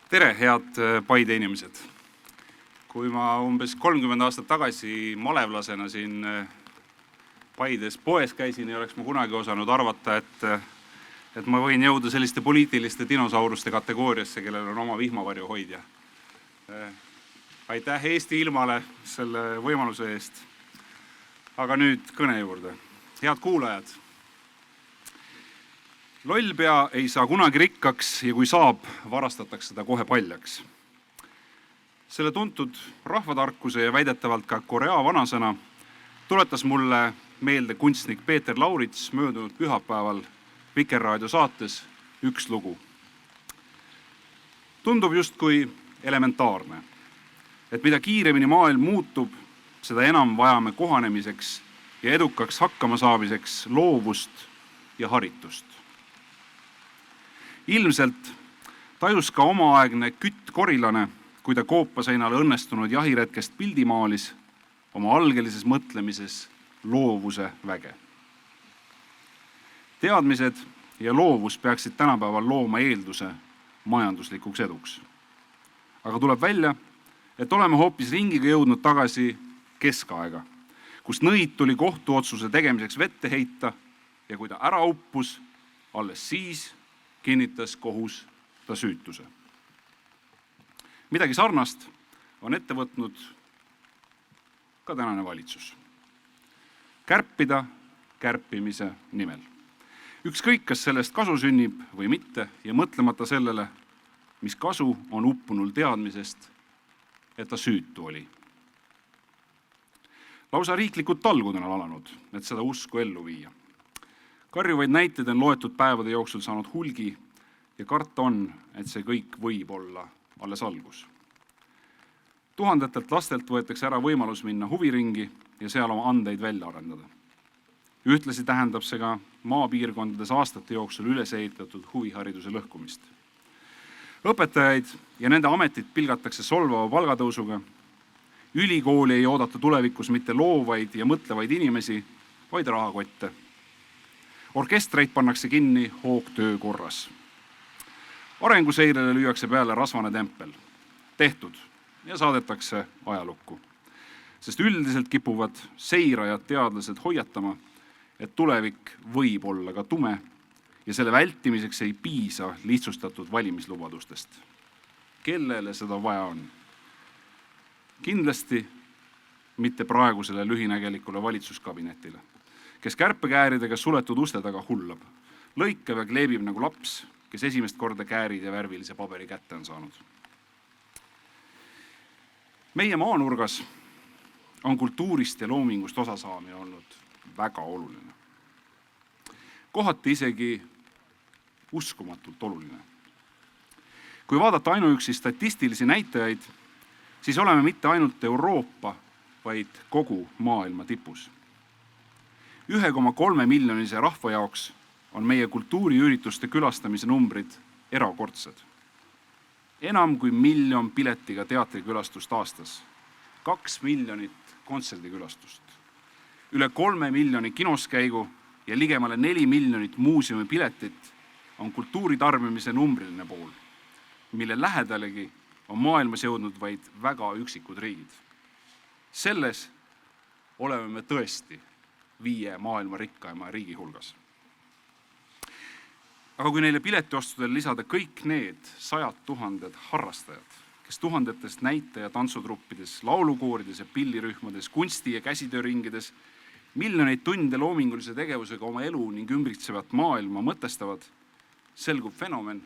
Tere, head Paide inimesed! Kui ma umbes 30 aastat tagasi malevlasena siin Paides poes käisin, ei oleks ma kunagi osanud arvata, et ma võin jõuda selliste poliitiliste dinosauruste kategooriasse, kellel on oma vihmavarju hoidja. Aitäh Eesti ilmale selle võimaluse eest. Aga nüüd kõne juurde. Head kuulajad! Lollpea ei saa kunagi rikkaks ja kui saab, varastatakse seda kohe paljaks. Selle tuntud rahvatarkuse ja väidetavalt ka korea vanasõna tuletas mulle meelde kunstnik Peeter Laurits möödunud pühapäeval Vikerraadio saates Üks lugu. Tundub justkui elementaarne, et mida kiiremini maailm muutub, seda enam vajame kohanemiseks ja edukaks hakkama saamiseks loovust ja haritust. Ilmselt tajus ka omaaegne Kütt Korilane, kui ta koopaseinale õnnestunud jahiretkest pildi maalis, oma algelises mõtlemises loovuse väge. Teadmised ja loovus peaksid tänapäeval looma eelduse majanduslikuks eduks. Aga tuleb välja, et oleme hoopis ringiga jõudnud tagasi keskaega, kus nõid tuli kohtuotsuse tegemiseks vette heita ja kui ta ära uppus, alles siis kinnitas kohus ta süütuse. Midagi sarnast on ette võtnud ka tänane valitsus. Kärpida kärpimise nimel. Ükskõik, kas sellest kasu sünnib või mitte ja mõtlemata sellele, mis kasu on uppunul teadmisest, et ta süütu oli. Lausa riiklikud talgud on alanud, et seda usku ellu viia. Karjuvaid näiteid on loetud päevade jooksul saanud hulgi ja karta on, et see kõik võib olla alles algus. Tuhandetelt lastelt võetakse ära võimalus minna huviringi ja seal oma andeid välja arendada. Ühtlasi tähendab see ka maapiirkondades aastate jooksul üles ehitatud huvihariduse lõhkumist. Õpetajaid ja nende ametit pilgatakse solvava palgatõusuga. Ülikooli ei oodata tulevikus mitte loovaid ja mõtlevaid inimesi, vaid rahakotte. Orkestreid pannakse kinni hoogtöö korras. Arenguseirele lüüakse peale rasvane tempel. Tehtud ja saadetakse ajalukku. Sest üldiselt kipuvad seirajad teadlased hoiatama, et tulevik võib olla ka tume ja selle vältimiseks ei piisa lihtsustatud valimislubadustest. Kellele seda vaja on? Kindlasti mitte praegusele lühinägelikule valitsuskabinetile, kes kärpekääridega suletud uste taga hullab, lõikab ja kleebib nagu laps, kes esimest korda käärid ja värvilise paberi kätte on saanud. Meie maanurgas on kultuurist ja loomingust osasaamine olnud väga oluline. Kohati isegi uskumatult oluline. Kui vaadata ainuüksi statistilisi näitajaid, siis oleme mitte ainult Euroopa, vaid kogu maailma tipus. 1,3 miljonise rahva jaoks on meie kultuuriürituste külastamise numbrid erakordsed. Enam kui 1 miljon piletiga teatrikülastust aastas, 2 miljonit kontserdikülastust, üle 3 miljoni kinoskäigu ja ligemale 4 miljonit muuseumi piletit on kultuuritarbimise numbriline pool, mille lähedalegi on maailmas jõudnud vaid väga üksikud riigid. Selles oleme me tõesti 5 maailma rikkaima riigi hulgas. Aga kui neile piletiostudel lisada kõik need 100 000 harrastajad, kes tuhandetest näite- ja tantsutruppides, laulukoorides ja pillirühmades, kunsti- ja käsitööringides, miljoneid tunde loomingulise tegevusega oma elu ning ümbritsevat maailma mõtestavad, selgub fenomen,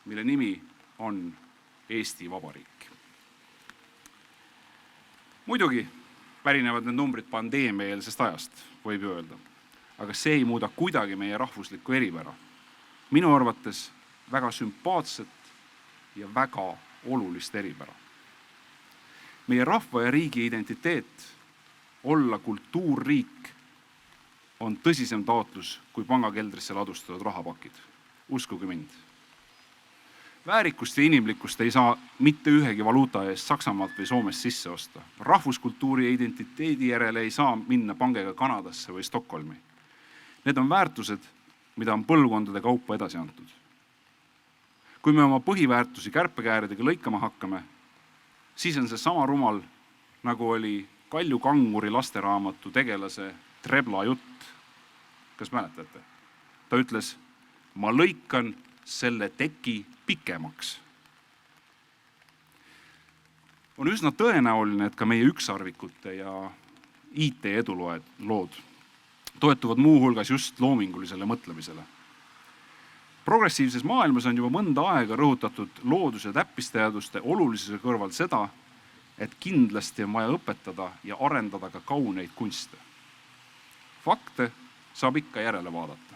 mille nimi on Eesti Vabariik. Muidugi pärinevad need numbrid pandeemiaeelsest ajast, võib ju öelda, aga see ei muuda kuidagi meie rahvuslikku eripära. Minu arvates väga sümpaatset ja väga olulist eripära. Meie rahva ja riigi identiteet, olla kultuurriik, on tõsisem taotlus kui pangakeldrisse ladustatud rahapakid. Uskuge mind. Väärikust ja inimlikkust ei saa mitte ühegi valuuta eest Saksamaalt või Soomest sisse osta. Rahvuskultuuri ja identiteedi järele ei saa minna pangega Kanadasse või Stockholmi. Need on väärtused, mida on põlvkondade kaupa edasi antud. Kui me oma põhiväärtusi kärpekääridega lõikama hakkame, siis on see sama rumal, nagu oli Kalju Kanguri lasteraamatu tegelase Trebla jutt. Kas mäletate? Ta ütles, ma lõikan selle teki pikemaks. On üsna tõenäoline, et ka meie ükssarvikute ja IT edulood toetuvad muu hulgas just loomingulisele mõtlemisele. Progressiivses maailmas on juba mõnda aega rõhutatud loodus- ja täppisteaduste olulisuse kõrval seda, et kindlasti on vaja õpetada ja arendada ka kauneid kunste. Fakte saab ikka järele vaadata,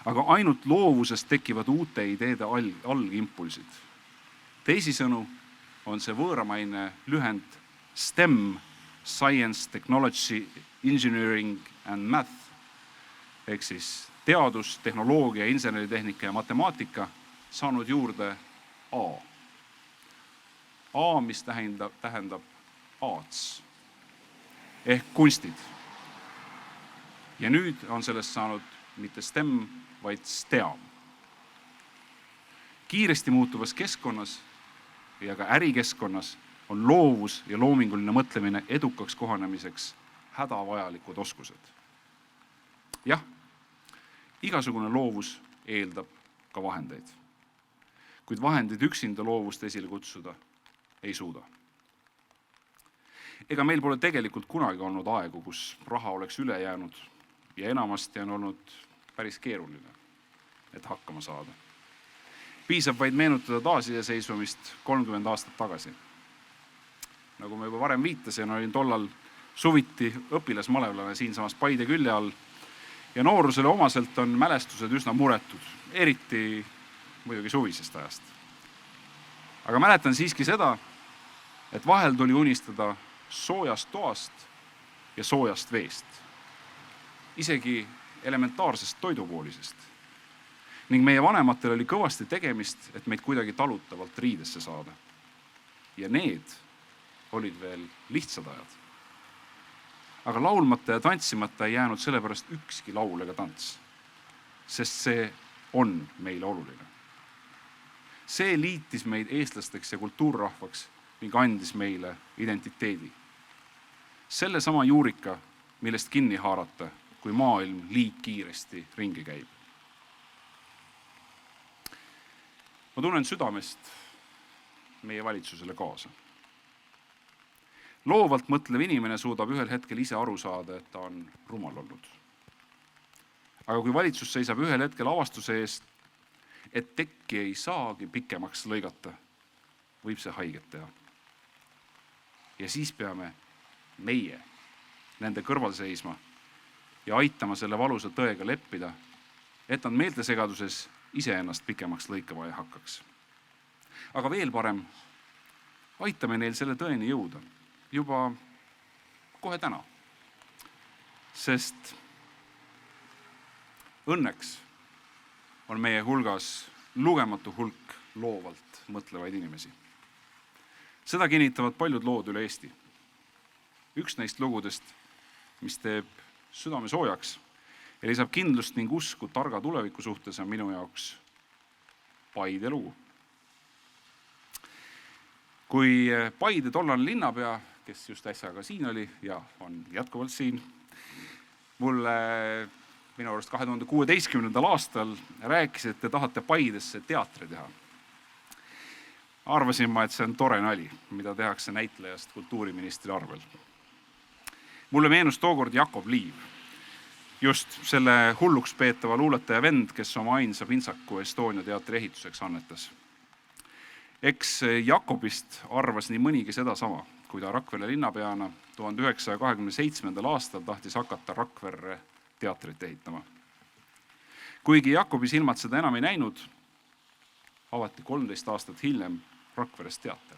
aga ainult loovusest tekivad uute ideede algimpulsid. Teisisõnu on see võõramaine lühend STEM, Science, Technology, Engineering and Math, ehk siis teadus, tehnoloogia, inseneritehnika ja matemaatika saanud juurde A. A, mis tähendab arts ehk kunstid. Ja nüüd on sellest saanud mitte STEM, vaid STEAM. Kiiresti muutuvas keskkonnas ja ka ärikeskkonnas on loovus ja loominguline mõtlemine edukaks kohanemiseks hädavajalikud oskused. Jah, igasugune loovus eeldab ka vahendeid, kuid vahendid üksinda loovust esile kutsuda ei suuda. Ega meil pole tegelikult kunagi olnud aegu, kus raha oleks üle jäänud ja enamasti on olnud päris keeruline, et hakkama saada. Piisab vaid meenutada taasiseseisvumist 30 aastat tagasi. Nagu ma juba varem viitasin, olin tollal suviti õpilasmalevlane siinsamas Paide külje all ja noorusele omaselt on mälestused üsna muretud, eriti muidugi suvisest ajast. Aga mäletan siiski seda, et vahel tuli unistada soojast toast ja soojast veest, isegi elementaarsest toidupoolisest. Ning meie vanematel oli kõvasti tegemist, et meid kuidagi talutavalt riidesse saada. Ja need olid veel lihtsad ajad. Aga laulmata ja tantsimata ei jäänud sellepärast ükski laul ega tants, sest see on meile oluline. See liitis meid eestlasteks ja kultuurrahvaks ning andis meile identiteedi. Selle sama juurika, millest kinni haarata, kui maailm liig kiiresti ringi käib. Ma tunnen südamest meie valitsusele kaasa. Loovalt mõtlev inimene suudab ühel hetkel ise aru saada, et ta on rumal olnud. Aga kui valitsus seisab ühel hetkel avastuse eest, et tekki ei saagi pikemaks lõigata, võib see haiget teha. Ja siis peame meie nende kõrval seisma ja aitama selle valusa tõega leppida, et nad meeltesegaduses iseennast pikemaks lõikama ei hakkaks. Aga veel parem, aitame neil selle tõeni jõuda juba kohe täna. Sest õnneks on meie hulgas lugematu hulk loovalt mõtlevaid inimesi. Seda kinnitavad paljud lood üle Eesti. Üks neist lugudest, mis teeb südame soojaks ja lisab kindlust ning usku targa tuleviku suhtes, on minu jaoks Paide lugu. Kui Paide tollane linnapea, kes just äsja ka siin oli ja on jätkuvalt siin, mulle minu arust 2016. aastal rääkis, et te tahate Paidesse teatri teha. Arvasin ma, et see on tore nali, mida tehakse näitlejast kultuuriministri arvel. Mulle meenus tookord Jakob Liiv, just selle hulluks peetava luuletaja vend, kes oma ainsa pintsaku Estonia teatri ehituseks annetas. Eks Jakobist arvas nii mõnigi seda sama, kui ta Rakvere linnapeana 1927. aastal tahtis hakata Rakverre teatrit ehitama. Kuigi Jakobi silmad seda enam ei näinud, avati 13 aastat hiljem Rakveres teater.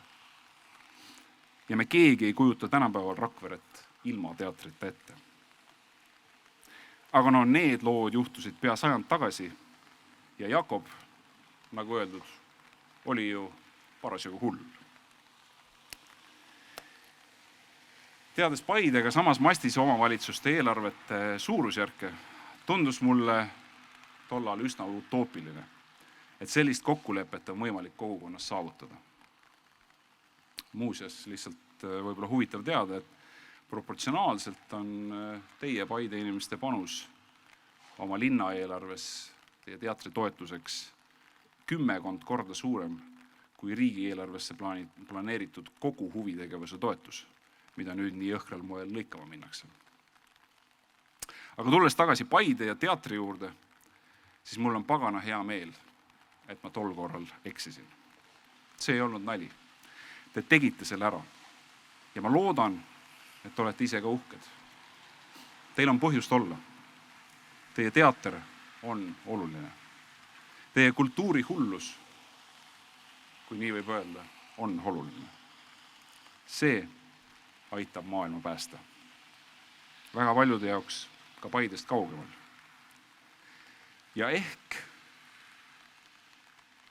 Ja me keegi ei kujuta tänapäeval Rakveret ilma teatrita ette. Aga no need lood juhtusid pea sajand tagasi ja Jakob, nagu öeldud, oli ju parasjagu hull. Teades Paidega samas mastis omavalitsuste eelarvete suurusjärke, tundus mulle tollal üsna utoopiline, et sellist kokkulepet on võimalik kogukonnas saavutada. Muuseas, lihtsalt võib-olla huvitav teada, et proportsionaalselt on teie Paide inimeste panus oma linna eelarves teie teatri toetuseks 10 korda suurem kui riigieelarvesse planeeritud kogu huvitegevuse toetus, mida nüüd nii jõhkral moel lõikama minnakse. Aga tulles tagasi Paide ja teatri juurde, siis mul on pagana hea meel, et ma tol korral eksisin. See ei olnud nali. Te tegite selle ära. Ja ma loodan, et olete ise ka uhked. Teil on põhjust olla. Teie teater on oluline. Teie kultuurihullus, kui nii võib öelda, on oluline. See aitab maailma päästa. Väga paljude jaoks ka Paidest kaugemal. Ja ehk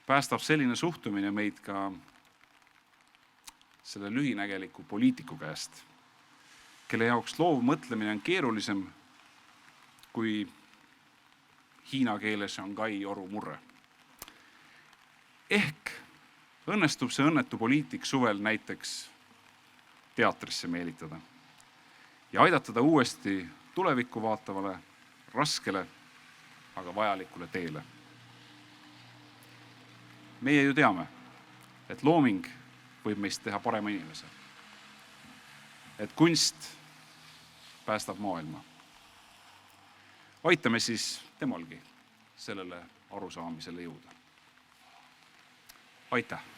päästab selline suhtumine meid ka selle lühinägeliku poliitiku käest, kelle jaoks loov mõtlemine on keerulisem kui hiina keeles Shanghai oru murre. Ehk õnnestub see õnnetu poliitik suvel näiteks teatrisse meelitada ja aidata ta uuesti tulevikku vaatavale, raskele, aga vajalikule teele. Meie ju teame, et looming võib meist teha parema inimese. Et kunst päästab maailma. Aitame siis temalgi sellele arusaamisele jõuda. Aitäh!